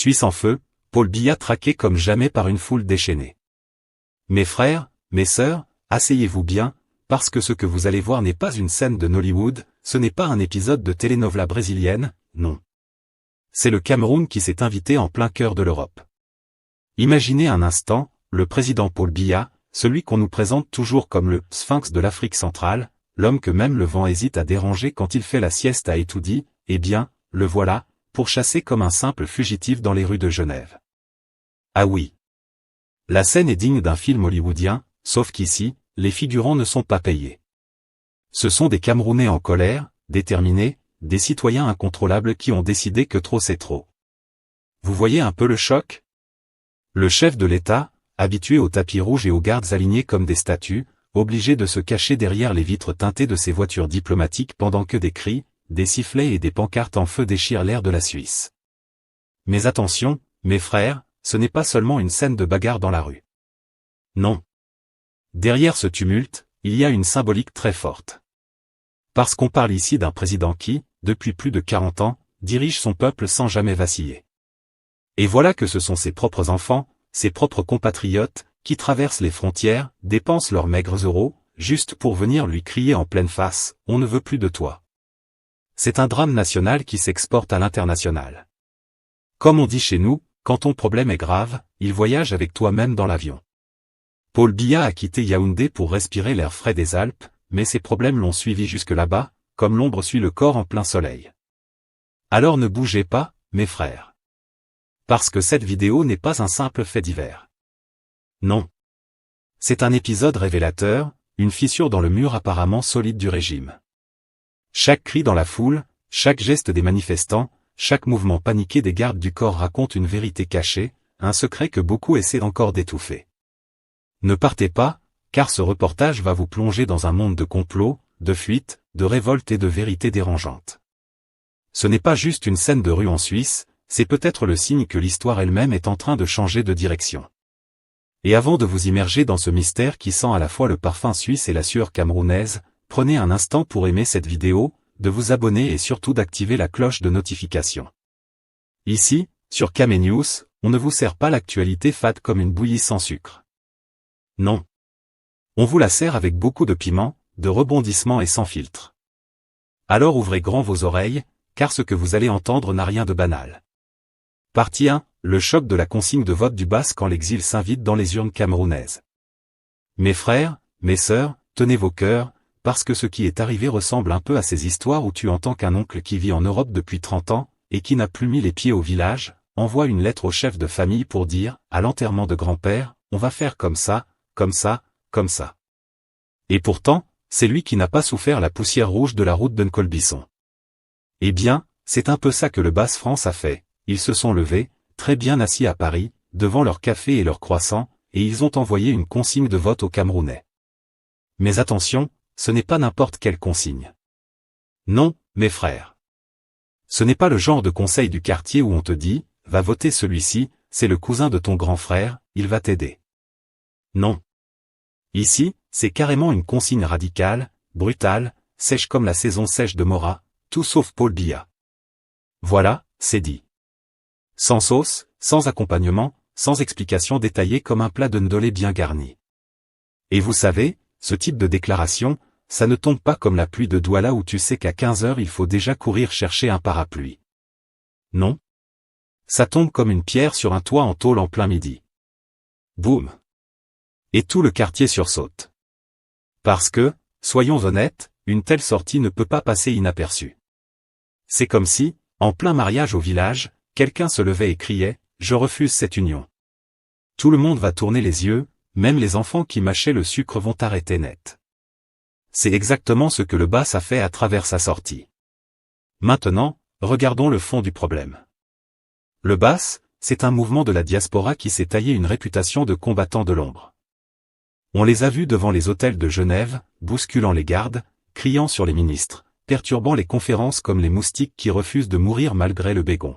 Suisse en feu, Paul Biya traqué comme jamais par une foule déchaînée. Mes frères, mes sœurs, asseyez-vous bien, parce que ce que vous allez voir n'est pas une scène de Nollywood, ce n'est pas un épisode de telenovela brésilienne, non. C'est le Cameroun qui s'est invité en plein cœur de l'Europe. Imaginez un instant, le président Paul Biya, celui qu'on nous présente toujours comme le sphinx de l'Afrique centrale, l'homme que même le vent hésite à déranger quand il fait la sieste à Etoudi, eh bien, le voilà, pourchassé comme un simple fugitif dans les rues de Genève. Ah oui. La scène est digne d'un film hollywoodien, sauf qu'ici, les figurants ne sont pas payés. Ce sont des Camerounais en colère, déterminés, des citoyens incontrôlables qui ont décidé que trop c'est trop. Vous voyez un peu le choc? Le chef de l'État, habitué aux tapis rouges et aux gardes alignés comme des statues, obligé de se cacher derrière les vitres teintées de ses voitures diplomatiques pendant que des cris, des sifflets et des pancartes en feu déchirent l'air de la Suisse. Mais attention, mes frères, ce n'est pas seulement une scène de bagarre dans la rue. Non. Derrière ce tumulte, il y a une symbolique très forte. Parce qu'on parle ici d'un président qui, depuis plus de 40 ans, dirige son peuple sans jamais vaciller. Et voilà que ce sont ses propres enfants, ses propres compatriotes, qui traversent les frontières, dépensent leurs maigres euros, juste pour venir lui crier en pleine face, « On ne veut plus de toi ». C'est un drame national qui s'exporte à l'international. Comme on dit chez nous, quand ton problème est grave, il voyage avec toi-même dans l'avion. Paul Biya a quitté Yaoundé pour respirer l'air frais des Alpes, mais ses problèmes l'ont suivi jusque là-bas, comme l'ombre suit le corps en plein soleil. Alors ne bougez pas, mes frères. Parce que cette vidéo n'est pas un simple fait divers. Non. C'est un épisode révélateur, une fissure dans le mur apparemment solide du régime. Chaque cri dans la foule, chaque geste des manifestants, chaque mouvement paniqué des gardes du corps raconte une vérité cachée, un secret que beaucoup essaient encore d'étouffer. Ne partez pas, car ce reportage va vous plonger dans un monde de complots, de fuites, de révoltes et de vérités dérangeantes. Ce n'est pas juste une scène de rue en Suisse, c'est peut-être le signe que l'histoire elle-même est en train de changer de direction. Et avant de vous immerger dans ce mystère qui sent à la fois le parfum suisse et la sueur camerounaise, prenez un instant pour aimer cette vidéo, de vous abonner et surtout d'activer la cloche de notification. Ici, sur Kame News, on ne vous sert pas l'actualité fade comme une bouillie sans sucre. Non. On vous la sert avec beaucoup de piment, de rebondissements et sans filtre. Alors ouvrez grand vos oreilles, car ce que vous allez entendre n'a rien de banal. Partie 1, le choc de la consigne de vote du BAS quand l'exil s'invite dans les urnes camerounaises. Mes frères, mes sœurs, tenez vos cœurs, parce que ce qui est arrivé ressemble un peu à ces histoires où tu entends qu'un oncle qui vit en Europe depuis 30 ans, et qui n'a plus mis les pieds au village, envoie une lettre au chef de famille pour dire, à l'enterrement de grand-père, on va faire comme ça, comme ça, comme ça. Et pourtant, c'est lui qui n'a pas souffert la poussière rouge de la route d'Uncolbisson. Eh bien, c'est un peu ça que le BAS France a fait, ils se sont levés, très bien assis à Paris, devant leur café et leur croissant, et ils ont envoyé une consigne de vote aux Camerounais. Mais attention, ce n'est pas n'importe quelle consigne. Non, mes frères. Ce n'est pas le genre de conseil du quartier où on te dit, va voter celui-ci, c'est le cousin de ton grand frère, il va t'aider. Non. Ici, c'est carrément une consigne radicale, brutale, sèche comme la saison sèche de Mora, tout sauf Paul Biya. Voilà, c'est dit. Sans sauce, sans accompagnement, sans explication détaillée comme un plat de ndolé bien garni. Et vous savez, ce type de déclaration, ça ne tombe pas comme la pluie de Douala où tu sais qu'à 15 heures il faut déjà courir chercher un parapluie. Non. Ça tombe comme une pierre sur un toit en tôle en plein midi. Boum. Et tout le quartier sursaute. Parce que, soyons honnêtes, une telle sortie ne peut pas passer inaperçue. C'est comme si, en plein mariage au village, quelqu'un se levait et criait « Je refuse cette union ». Tout le monde va tourner les yeux, même les enfants qui mâchaient le sucre vont arrêter net. C'est exactement ce que le BAS a fait à travers sa sortie. Maintenant, regardons le fond du problème. Le BAS, c'est un mouvement de la diaspora qui s'est taillé une réputation de combattants de l'ombre. On les a vus devant les hôtels de Genève, bousculant les gardes, criant sur les ministres, perturbant les conférences comme les moustiques qui refusent de mourir malgré le bégon.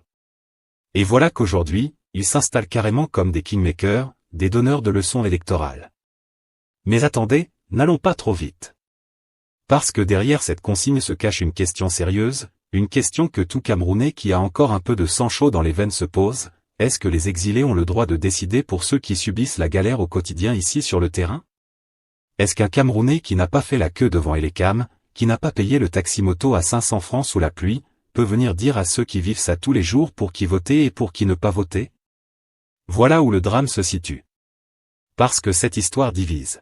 Et voilà qu'aujourd'hui, ils s'installent carrément comme des kingmakers, des donneurs de leçons électorales. Mais attendez, n'allons pas trop vite. Parce que derrière cette consigne se cache une question sérieuse, une question que tout Camerounais qui a encore un peu de sang chaud dans les veines se pose, est-ce que les exilés ont le droit de décider pour ceux qui subissent la galère au quotidien ici sur le terrain? Est-ce qu'un Camerounais qui n'a pas fait la queue devant Elecam, qui n'a pas payé le taxi-moto à 500 francs sous la pluie, peut venir dire à ceux qui vivent ça tous les jours pour qui voter et pour qui ne pas voter? Voilà où le drame se situe. Parce que cette histoire divise.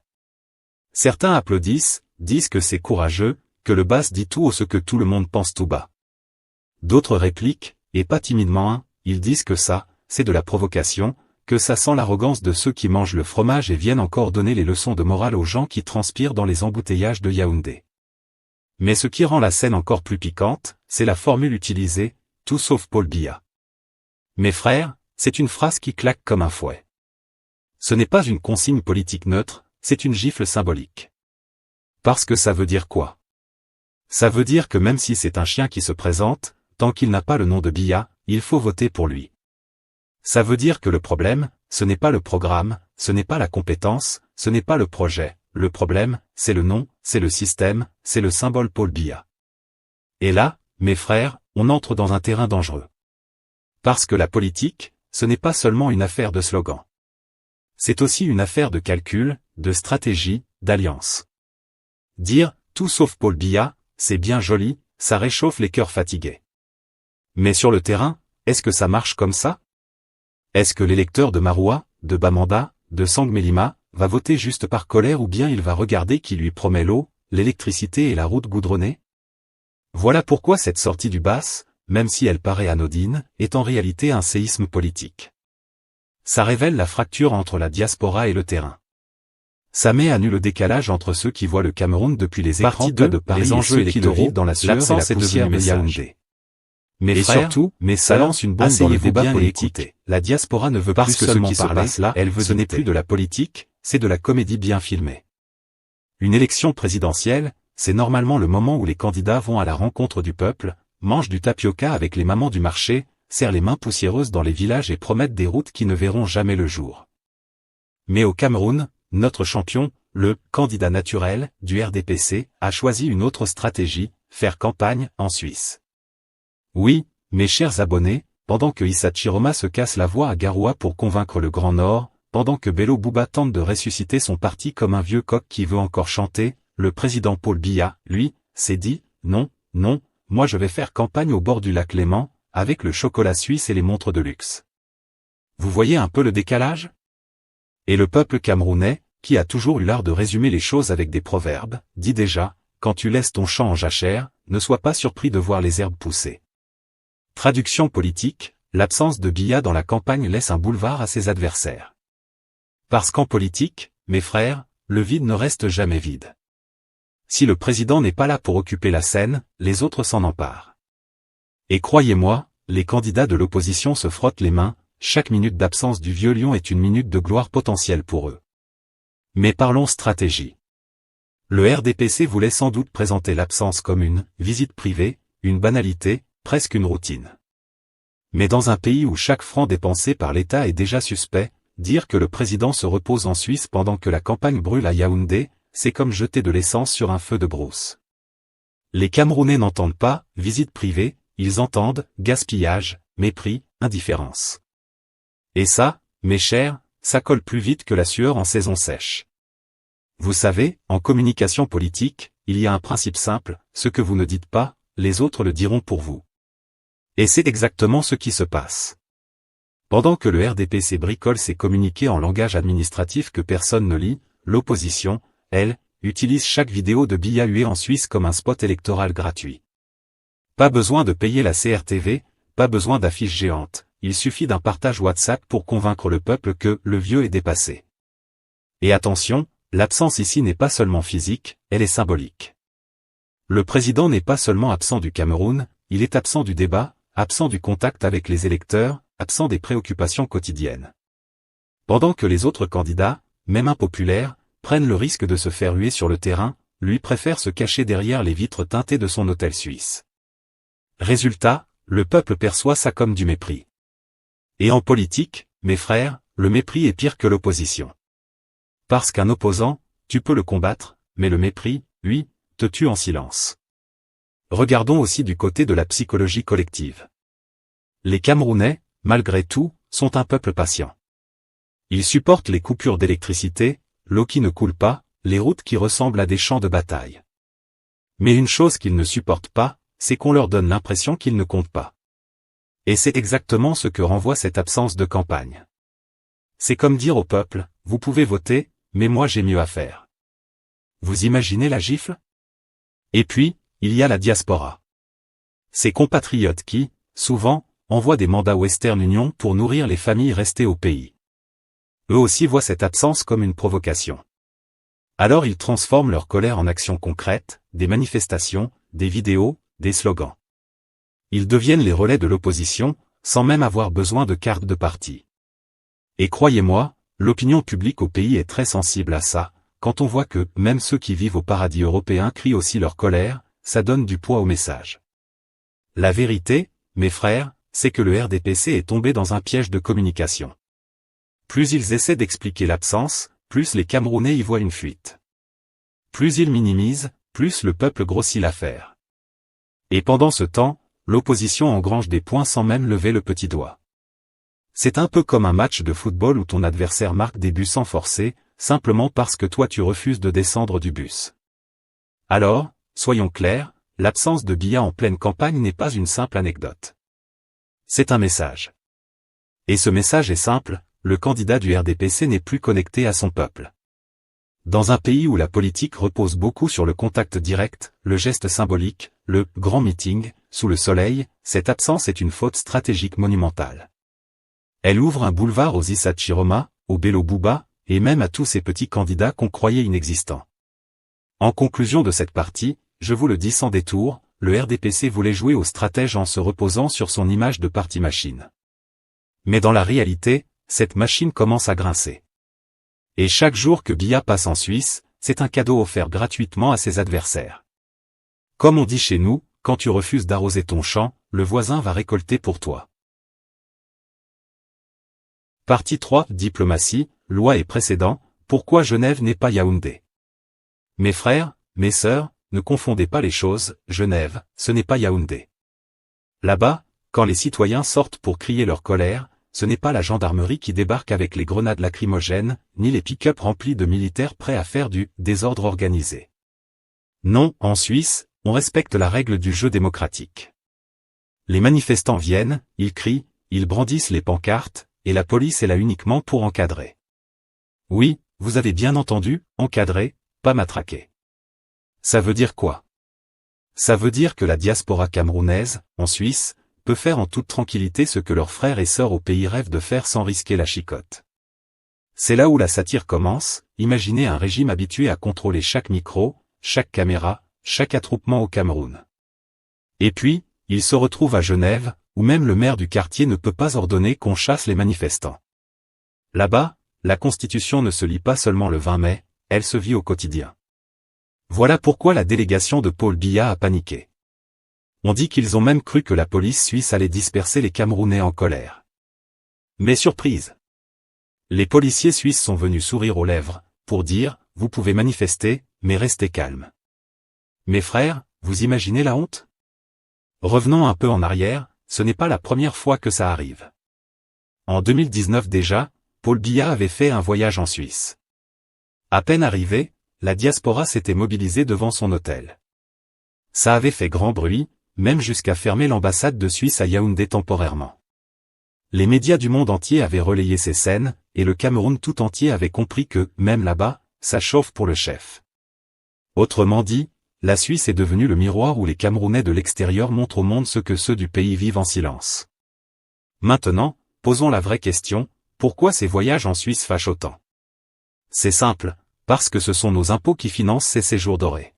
Certains applaudissent, disent que c'est courageux, que le Bass dit tout haut ce que tout le monde pense tout bas. D'autres répliquent, et pas timidement ils disent que ça, c'est de la provocation, que ça sent l'arrogance de ceux qui mangent le fromage et viennent encore donner les leçons de morale aux gens qui transpirent dans les embouteillages de Yaoundé. Mais ce qui rend la scène encore plus piquante, c'est la formule utilisée, tout sauf Paul Biya. Mes frères, c'est une phrase qui claque comme un fouet. Ce n'est pas une consigne politique neutre, c'est une gifle symbolique. Parce que ça veut dire quoi? Ça veut dire que même si c'est un chien qui se présente, tant qu'il n'a pas le nom de Biya, il faut voter pour lui. Ça veut dire que le problème, ce n'est pas le programme, ce n'est pas la compétence, ce n'est pas le projet, le problème, c'est le nom, c'est le système, c'est le symbole Paul Biya. Et là, mes frères, on entre dans un terrain dangereux. Parce que la politique, ce n'est pas seulement une affaire de slogan. C'est aussi une affaire de calcul, de stratégie, d'alliance. Dire « tout sauf Paul Biya », c'est bien joli, ça réchauffe les cœurs fatigués. Mais sur le terrain, est-ce que ça marche comme ça? Est-ce que l'électeur de Maroua, de Bamanda, de Sangmelima, va voter juste par colère ou bien il va regarder qui lui promet l'eau, l'électricité et la route goudronnée? Voilà pourquoi cette sortie du Bass, même si elle paraît anodine, est en réalité un séisme politique. Ça révèle la fracture entre la diaspora et le terrain. Ça met à nu le décalage entre ceux qui voient le Cameroun depuis les écrans de Paris les enjeux électoraux dans la sueur et la poussière de Yaoundé. Mais surtout, ça lance une bombe dans le débat politique. La diaspora ne veut plus seulement parler, elle veut ce n'est plus de la politique, c'est de la comédie bien filmée. Une élection présidentielle, c'est normalement le moment où les candidats vont à la rencontre du peuple, mangent du tapioca avec les mamans du marché, serrent les mains poussiéreuses dans les villages et promettent des routes qui ne verront jamais le jour. Mais au Cameroun, notre champion, le candidat naturel du RDPC, a choisi une autre stratégie, faire campagne en Suisse. Oui, mes chers abonnés, pendant que Issa Chiroma se casse la voix à Garoua pour convaincre le Grand Nord, pendant que Bello Bouba tente de ressusciter son parti comme un vieux coq qui veut encore chanter, le président Paul Biya, lui, s'est dit, non, non, moi je vais faire campagne au bord du lac Léman, avec le chocolat suisse et les montres de luxe. Vous voyez un peu le décalage? Et le peuple camerounais, qui a toujours eu l'art de résumer les choses avec des proverbes, dit déjà, quand tu laisses ton champ en jachère, ne sois pas surpris de voir les herbes pousser. Traduction politique, l'absence de Biya dans la campagne laisse un boulevard à ses adversaires. Parce qu'en politique, mes frères, le vide ne reste jamais vide. Si le président n'est pas là pour occuper la scène, les autres s'en emparent. Et croyez-moi, les candidats de l'opposition se frottent les mains, chaque minute d'absence du vieux lion est une minute de gloire potentielle pour eux. Mais parlons stratégie. Le RDPC voulait sans doute présenter l'absence comme une visite privée, une banalité, presque une routine. Mais dans un pays où chaque franc dépensé par l'État est déjà suspect, dire que le président se repose en Suisse pendant que la campagne brûle à Yaoundé, c'est comme jeter de l'essence sur un feu de brousse. Les Camerounais n'entendent pas « visite privée », ils entendent « gaspillage », mépris, indifférence. Et ça, mes chers, ça colle plus vite que la sueur en saison sèche. Vous savez, en communication politique, il y a un principe simple, ce que vous ne dites pas, les autres le diront pour vous. Et c'est exactement ce qui se passe. Pendant que le RDPC bricole ses communiqués en langage administratif que personne ne lit, l'opposition, elle, utilise chaque vidéo de Biya hué en Suisse comme un spot électoral gratuit. Pas besoin de payer la CRTV, pas besoin d'affiches géantes, il suffit d'un partage WhatsApp pour convaincre le peuple que le vieux est dépassé. Et attention, l'absence ici n'est pas seulement physique, elle est symbolique. Le président n'est pas seulement absent du Cameroun, il est absent du débat, absent du contact avec les électeurs, absent des préoccupations quotidiennes. Pendant que les autres candidats, même impopulaires, prennent le risque de se faire huer sur le terrain, lui préfère se cacher derrière les vitres teintées de son hôtel suisse. Résultat, le peuple perçoit ça comme du mépris. Et en politique, mes frères, le mépris est pire que l'opposition. Parce qu'un opposant, tu peux le combattre, mais le mépris, lui, te tue en silence. Regardons aussi du côté de la psychologie collective. Les Camerounais, malgré tout, sont un peuple patient. Ils supportent les coupures d'électricité, l'eau qui ne coule pas, les routes qui ressemblent à des champs de bataille. Mais une chose qu'ils ne supportent pas, c'est qu'on leur donne l'impression qu'ils ne comptent pas. Et c'est exactement ce que renvoie cette absence de campagne. C'est comme dire au peuple, vous pouvez voter, mais moi j'ai mieux à faire. Vous imaginez la gifle? Et puis, il y a la diaspora. Ces compatriotes qui, souvent, envoient des mandats Western Union pour nourrir les familles restées au pays. Eux aussi voient cette absence comme une provocation. Alors ils transforment leur colère en actions concrètes, des manifestations, des vidéos, des slogans. Ils deviennent les relais de l'opposition, sans même avoir besoin de carte de parti. Et croyez-moi, l'opinion publique au pays est très sensible à ça, quand on voit que, même ceux qui vivent au paradis européen crient aussi leur colère, ça donne du poids au message. La vérité, mes frères, c'est que le RDPC est tombé dans un piège de communication. Plus ils essaient d'expliquer l'absence, plus les Camerounais y voient une fuite. Plus ils minimisent, plus le peuple grossit l'affaire. Et pendant ce temps, l'opposition engrange des points sans même lever le petit doigt. C'est un peu comme un match de football où ton adversaire marque des buts sans forcer, simplement parce que toi tu refuses de descendre du bus. Alors, soyons clairs, l'absence de Biya en pleine campagne n'est pas une simple anecdote. C'est un message. Et ce message est simple, le candidat du RDPC n'est plus connecté à son peuple. Dans un pays où la politique repose beaucoup sur le contact direct, le geste symbolique, le « grand meeting », sous le soleil, cette absence est une faute stratégique monumentale. Elle ouvre un boulevard aux Issa Chiroma, aux Bello Bouba, et même à tous ces petits candidats qu'on croyait inexistants. En conclusion de cette partie, je vous le dis sans détour, le RDPC voulait jouer au stratège en se reposant sur son image de parti machine. Mais dans la réalité, cette machine commence à grincer. Et chaque jour que Biya passe en Suisse, c'est un cadeau offert gratuitement à ses adversaires. Comme on dit chez nous, quand tu refuses d'arroser ton champ, le voisin va récolter pour toi. Partie 3, Diplomatie, loi et précédents, pourquoi Genève n'est pas Yaoundé. Mes frères, mes sœurs, ne confondez pas les choses, Genève, ce n'est pas Yaoundé. Là-bas, quand les citoyens sortent pour crier leur colère, ce n'est pas la gendarmerie qui débarque avec les grenades lacrymogènes, ni les pick-up remplis de militaires prêts à faire du désordre organisé. Non, en Suisse, on respecte la règle du jeu démocratique. Les manifestants viennent, ils crient, ils brandissent les pancartes, et la police est là uniquement pour encadrer. Oui, vous avez bien entendu, encadrer, pas matraquer. Ça veut dire quoi? Ça veut dire que la diaspora camerounaise, en Suisse, peut faire en toute tranquillité ce que leurs frères et sœurs au pays rêvent de faire sans risquer la chicotte. C'est là où la satire commence, imaginez un régime habitué à contrôler chaque micro, chaque caméra, chaque attroupement au Cameroun. Et puis, il se retrouve à Genève, où même le maire du quartier ne peut pas ordonner qu'on chasse les manifestants. Là-bas, la Constitution ne se lit pas seulement le 20 mai, elle se vit au quotidien. Voilà pourquoi la délégation de Paul Biya a paniqué. On dit qu'ils ont même cru que la police suisse allait disperser les Camerounais en colère. Mais surprise! Les policiers suisses sont venus sourire aux lèvres, pour dire, vous pouvez manifester, mais restez calmes. Mes frères, vous imaginez la honte? Revenons un peu en arrière, ce n'est pas la première fois que ça arrive. En 2019 déjà, Paul Biya avait fait un voyage en Suisse. À peine arrivé, la diaspora s'était mobilisée devant son hôtel. Ça avait fait grand bruit, même jusqu'à fermer l'ambassade de Suisse à Yaoundé temporairement. Les médias du monde entier avaient relayé ces scènes, et le Cameroun tout entier avait compris que, même là-bas, ça chauffe pour le chef. Autrement dit, la Suisse est devenue le miroir où les Camerounais de l'extérieur montrent au monde ce que ceux du pays vivent en silence. Maintenant, posons la vraie question, pourquoi ces voyages en Suisse fâchent autant? C'est simple, parce que ce sont nos impôts qui financent ces séjours dorés.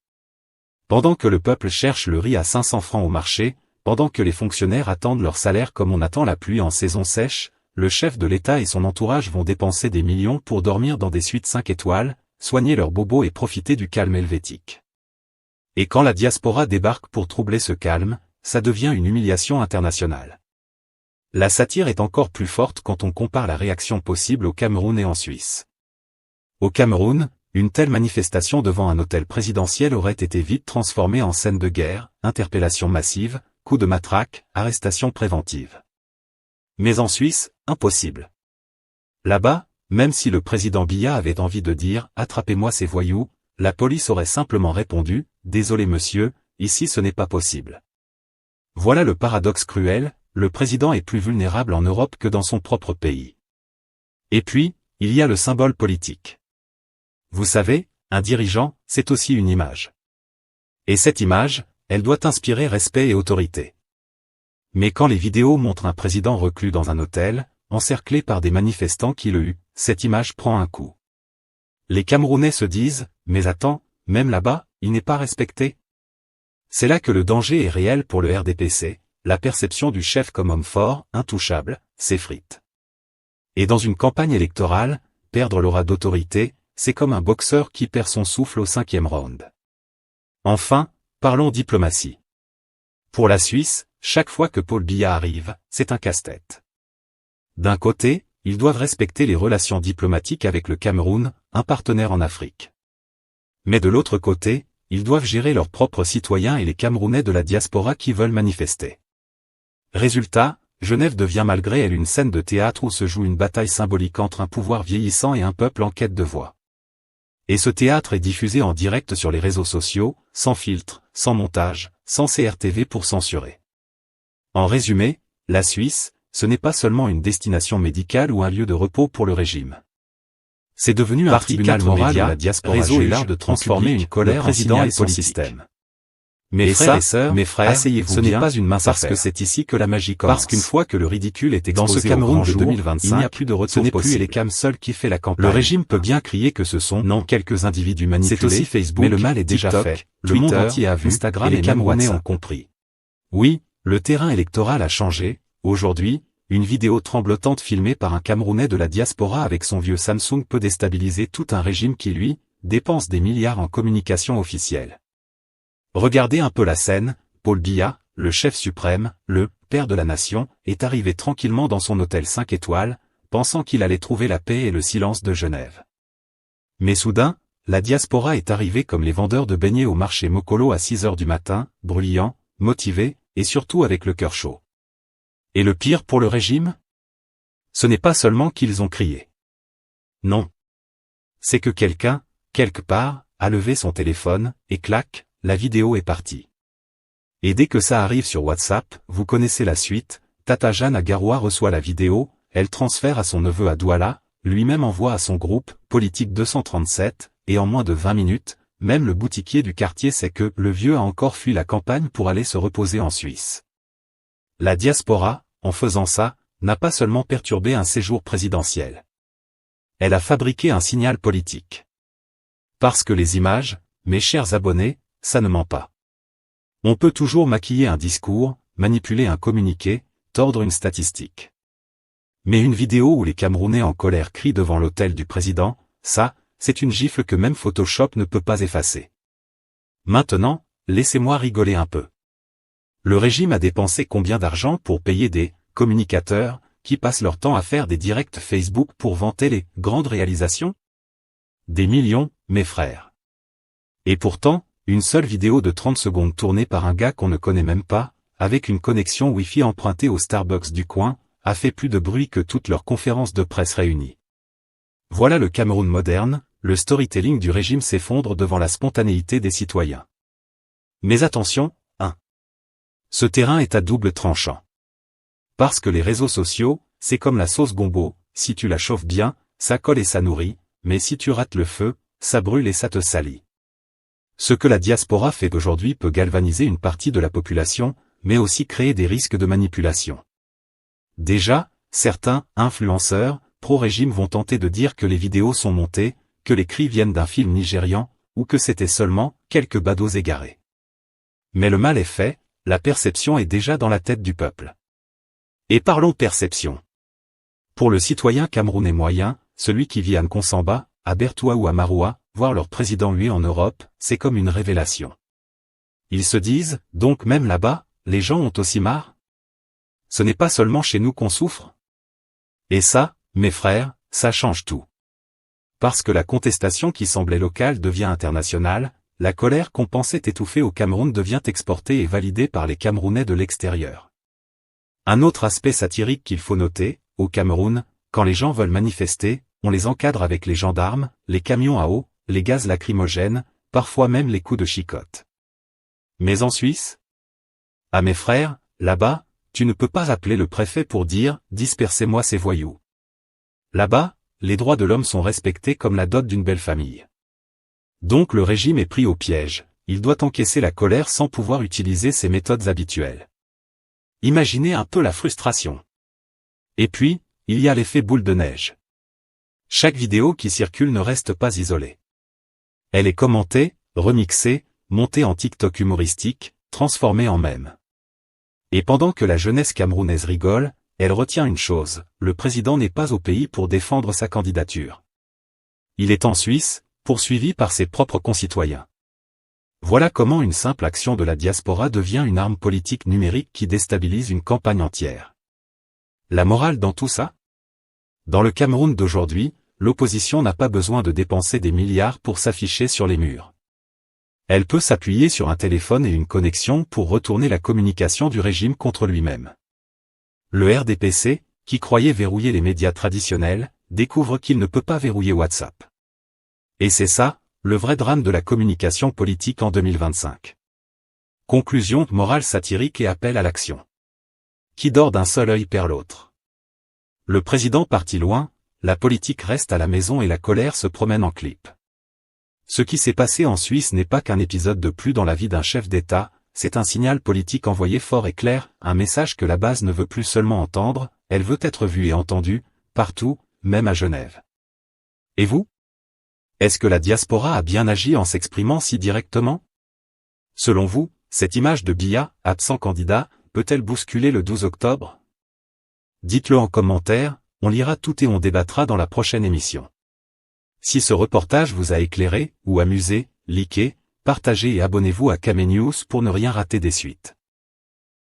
Pendant que le peuple cherche le riz à 500 francs au marché, pendant que les fonctionnaires attendent leur salaire comme on attend la pluie en saison sèche, le chef de l'État et son entourage vont dépenser des millions pour dormir dans des suites 5 étoiles, soigner leurs bobos et profiter du calme helvétique. Et quand la diaspora débarque pour troubler ce calme, ça devient une humiliation internationale. La satire est encore plus forte quand on compare la réaction possible au Cameroun et en Suisse. Au Cameroun, une telle manifestation devant un hôtel présidentiel aurait été vite transformée en scène de guerre, interpellation massive, coups de matraque, arrestation préventive. Mais en Suisse, impossible. Là-bas, même si le président Biya avait envie de dire « Attrapez-moi ces voyous », la police aurait simplement répondu « Désolé monsieur, ici ce n'est pas possible ». Voilà le paradoxe cruel, le président est plus vulnérable en Europe que dans son propre pays. Et puis, il y a le symbole politique. Vous savez, un dirigeant, c'est aussi une image. Et cette image, elle doit inspirer respect et autorité. Mais quand les vidéos montrent un président reclus dans un hôtel, encerclé par des manifestants qui le huent, cette image prend un coup. Les Camerounais se disent, mais attends, même là-bas, il n'est pas respecté. C'est là que le danger est réel pour le RDPC, la perception du chef comme homme fort, intouchable, s'effrite. Et dans une campagne électorale, perdre l'aura d'autorité, c'est comme un boxeur qui perd son souffle au 5e round. Enfin, parlons diplomatie. Pour la Suisse, chaque fois que Paul Biya arrive, c'est un casse-tête. D'un côté, ils doivent respecter les relations diplomatiques avec le Cameroun, un partenaire en Afrique. Mais de l'autre côté, ils doivent gérer leurs propres citoyens et les Camerounais de la diaspora qui veulent manifester. Résultat, Genève devient malgré elle une scène de théâtre où se joue une bataille symbolique entre un pouvoir vieillissant et un peuple en quête de voix. Et ce théâtre est diffusé en direct sur les réseaux sociaux, sans filtre, sans montage, sans CRTV pour censurer. En résumé, la Suisse, ce n'est pas seulement une destination médicale ou un lieu de repos pour le régime. C'est devenu un tribunal moral où la diaspora réseau est l'art de transformer une colère en signal et son système. Mes frères et sœurs, asseyez-vous ce n'est pas une mince affaire. Parce que c'est ici que la magie commence. Parce qu'une fois que le ridicule est exposé dans ce Cameroun de 2025, il n'y a plus de retour possible. Ce n'est plus les cams seuls qui fait la campagne. Le régime peut bien crier que ce sont non quelques individus manipulés. C'est aussi Facebook, mais le mal est déjà fait. Le monde entier a vu, Instagram et les Camerounais ont compris. Oui, le terrain électoral a changé. Aujourd'hui, une vidéo tremblotante filmée par un Camerounais de la diaspora avec son vieux Samsung peut déstabiliser tout un régime qui, lui, dépense des milliards en communication officielle. Regardez un peu la scène, Paul Biya, le chef suprême, le « père de la nation », est arrivé tranquillement dans son hôtel 5 étoiles, pensant qu'il allait trouver la paix et le silence de Genève. Mais soudain, la diaspora est arrivée comme les vendeurs de beignets au marché Mokolo à 6 heures du matin, bruyants, motivés, et surtout avec le cœur chaud. Et le pire pour le régime? Ce n'est pas seulement qu'ils ont crié. Non. C'est que quelqu'un, quelque part, a levé son téléphone, et clac, la vidéo est partie. Et dès que ça arrive sur WhatsApp, vous connaissez la suite, Tata Jeanne à Garoua reçoit la vidéo, elle transfère à son neveu à Douala, lui-même envoie à son groupe, Politique 237, et en moins de 20 minutes, même le boutiquier du quartier sait que le vieux a encore fui la campagne pour aller se reposer en Suisse. La diaspora, en faisant ça, n'a pas seulement perturbé un séjour présidentiel. Elle a fabriqué un signal politique. Parce que les images, mes chers abonnés, ça ne ment pas. On peut toujours maquiller un discours, manipuler un communiqué, tordre une statistique. Mais une vidéo où les Camerounais en colère crient devant l'hôtel du président, ça, c'est une gifle que même Photoshop ne peut pas effacer. Maintenant, laissez-moi rigoler un peu. Le régime a dépensé combien d'argent pour payer des communicateurs qui passent leur temps à faire des directs Facebook pour vanter les grandes réalisations? Des millions, mes frères. Et pourtant, une seule vidéo de 30 secondes tournée par un gars qu'on ne connaît même pas, avec une connexion Wi-Fi empruntée au Starbucks du coin, a fait plus de bruit que toutes leurs conférences de presse réunies. Voilà le Cameroun moderne, le storytelling du régime s'effondre devant la spontanéité des citoyens. Mais attention, ce terrain est à double tranchant. Parce que les réseaux sociaux, c'est comme la sauce gombo, si tu la chauffes bien, ça colle et ça nourrit, mais si tu rates le feu, ça brûle et ça te salit. Ce que la diaspora fait aujourd'hui peut galvaniser une partie de la population, mais aussi créer des risques de manipulation. Déjà, certains influenceurs, pro-régime vont tenter de dire que les vidéos sont montées, que les cris viennent d'un film nigérian, ou que c'était seulement quelques badauds égarés. Mais le mal est fait, la perception est déjà dans la tête du peuple. Et parlons perception. Pour le citoyen camerounais moyen, celui qui vit à Nkonsamba, à Bertoua ou à Maroua, voir leur président hué en Europe, c'est comme une révélation. Ils se disent, donc même là-bas, les gens ont aussi marre? Ce n'est pas seulement chez nous qu'on souffre? Et ça, mes frères, ça change tout. Parce que la contestation qui semblait locale devient internationale, la colère qu'on pensait étouffée au Cameroun devient exportée et validée par les Camerounais de l'extérieur. Un autre aspect satirique qu'il faut noter, au Cameroun, quand les gens veulent manifester, on les encadre avec les gendarmes, les camions à eau, les gaz lacrymogènes, parfois même les coups de chicotte. Mais en Suisse? À mes frères, là-bas, tu ne peux pas appeler le préfet pour dire « dispersez-moi ces voyous ». Là-bas, les droits de l'homme sont respectés comme la dot d'une belle famille. Donc le régime est pris au piège, il doit encaisser la colère sans pouvoir utiliser ses méthodes habituelles. Imaginez un peu la frustration. Et puis, il y a l'effet boule de neige. Chaque vidéo qui circule ne reste pas isolée. Elle est commentée, remixée, montée en TikTok humoristique, transformée en mème. Et pendant que la jeunesse camerounaise rigole, elle retient une chose, le président n'est pas au pays pour défendre sa candidature. Il est en Suisse, poursuivi par ses propres concitoyens. Voilà comment une simple action de la diaspora devient une arme politique numérique qui déstabilise une campagne entière. La morale dans tout ça? Dans le Cameroun d'aujourd'hui, l'opposition n'a pas besoin de dépenser des milliards pour s'afficher sur les murs. Elle peut s'appuyer sur un téléphone et une connexion pour retourner la communication du régime contre lui-même. Le RDPC, qui croyait verrouiller les médias traditionnels, découvre qu'il ne peut pas verrouiller WhatsApp. Et c'est ça, le vrai drame de la communication politique en 2025. Conclusion, morale satirique et appel à l'action. Qui dort d'un seul œil perd l'autre. Le président parti loin, la politique reste à la maison et la colère se promène en clip. Ce qui s'est passé en Suisse n'est pas qu'un épisode de plus dans la vie d'un chef d'État, c'est un signal politique envoyé fort et clair, un message que la base ne veut plus seulement entendre, elle veut être vue et entendue, partout, même à Genève. Et vous? Est-ce que la diaspora a bien agi en s'exprimant si directement? Selon vous, cette image de Biya, absent candidat, peut-elle bousculer le 12 octobre? Dites-le en commentaire, on lira tout et on débattra dans la prochaine émission. Si ce reportage vous a éclairé, ou amusé, likez, partagez et abonnez-vous à Kame News pour ne rien rater des suites.